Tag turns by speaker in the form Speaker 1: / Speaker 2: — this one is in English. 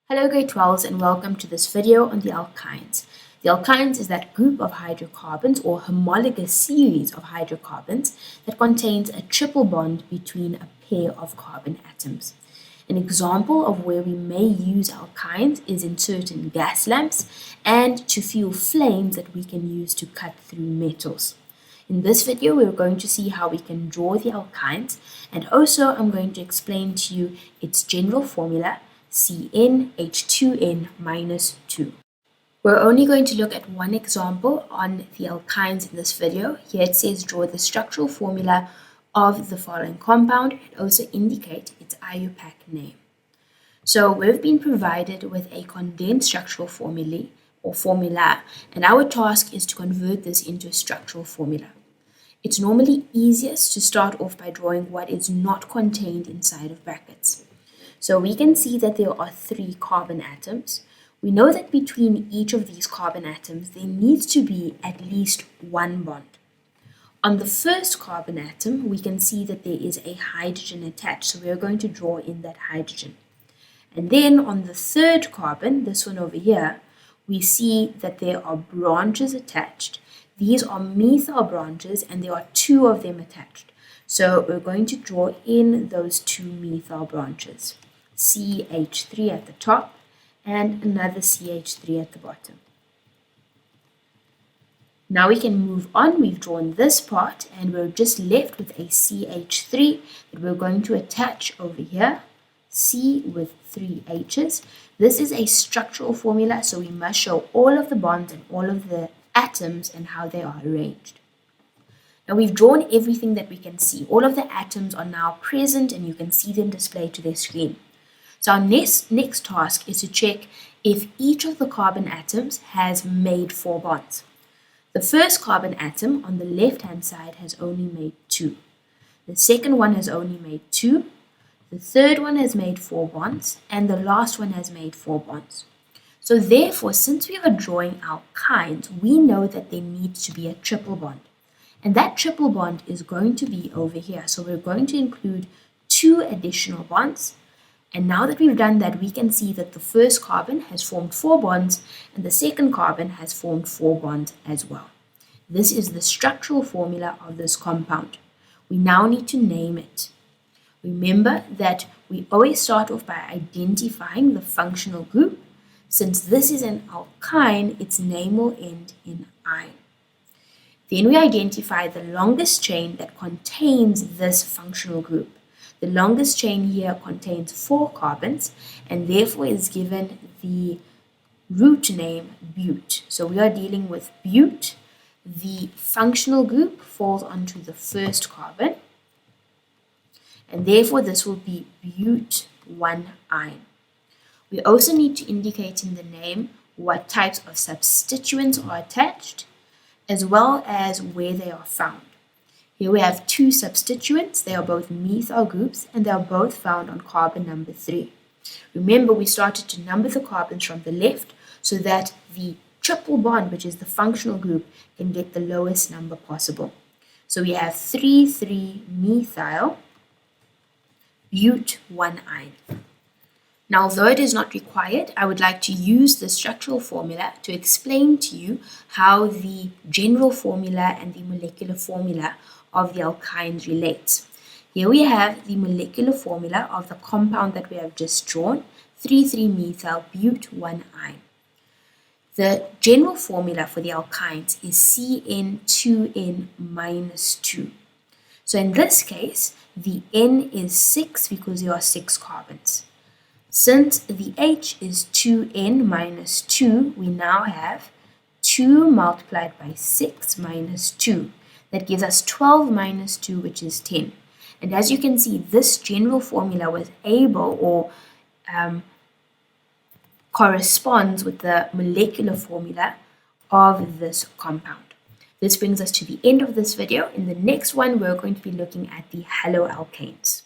Speaker 1: Hello grade 12s and welcome to this video on the alkynes. The alkynes is that group of hydrocarbons or homologous series of hydrocarbons that contains a triple bond between a pair of carbon atoms. An example of where we may use alkynes is in certain gas lamps and to fuel flames that we can use to cut through metals. In this video, we're going to see how we can draw the alkynes, and also I'm going to explain to you its general formula, CnH2n minus 2. We're only going to look at one example on the alkynes in this video. Here it says draw the structural formula of the following compound and also indicate its IUPAC name. So we've been provided with a condensed structural formula, and our task is to convert this into a structural formula. It's normally easiest to start off by drawing what is not contained inside of brackets. So we can see that there are 3 carbon atoms. We know that between each of these carbon atoms, there needs to be at least one bond. On the first carbon atom, we can see that there is a hydrogen attached, so we are going to draw in that hydrogen. And then on the third carbon, this one over here, we see that there are branches attached. These are methyl branches and there are 2 of them attached. So we're going to draw in those 2 methyl branches. CH3 at the top and another CH3 at the bottom. Now we can move on. We've drawn this part and we're just left with a CH3 that we're going to attach over here. C with 3 H's. This is a structural formula, so we must show all of the bonds and all of the atoms and how they are arranged. Now we've drawn everything that we can see. All of the atoms are now present and you can see them displayed to their screen. So our next task is to check if each of the carbon atoms has made 4 bonds. The first carbon atom on the left-hand side has only made 2. The second one has only made 2. The third one has made 4 bonds, and the last one has made 4 bonds. So therefore, since we are drawing alkynes, we know that there needs to be a triple bond. And that triple bond is going to be over here. So we're going to include 2 additional bonds. And now that we've done that, we can see that the first carbon has formed 4 bonds and the second carbon has formed 4 bonds as well. This is the structural formula of this compound. We now need to name it. Remember that we always start off by identifying the functional group. Since this is an alkyne, its name will end in "-ine". Then we identify the longest chain that contains this functional group. The longest chain here contains 4 carbons and therefore is given the root name bute. So we are dealing with bute. The functional group falls onto the first carbon, and therefore this will be bute-1-ine. We also need to indicate in the name what types of substituents are attached, as well as where they are found. Here we have 2 substituents. They are both methyl groups and they are both found on carbon number 3. Remember, we started to number the carbons from the left so that the triple bond, which is the functional group, can get the lowest number possible. So we have 3,3-methyl bute-1-ine. Now, although it is not required, I would like to use the structural formula to explain to you how the general formula and the molecular formula of the alkynes relates. Here we have the molecular formula of the compound that we have just drawn, 3,3-methyl bute-1-ine. The general formula for the alkynes is Cn2n minus 2. So in this case, the N is 6 because there are 6 carbons. Since the H is 2n minus 2, we now have 2 multiplied by 6 minus 2. That gives us 12 minus 2, which is 10. And as you can see, this general formula was able or corresponds with the molecular formula of this compound. This brings us to the end of this video. In the next one, we're going to be looking at the haloalkanes.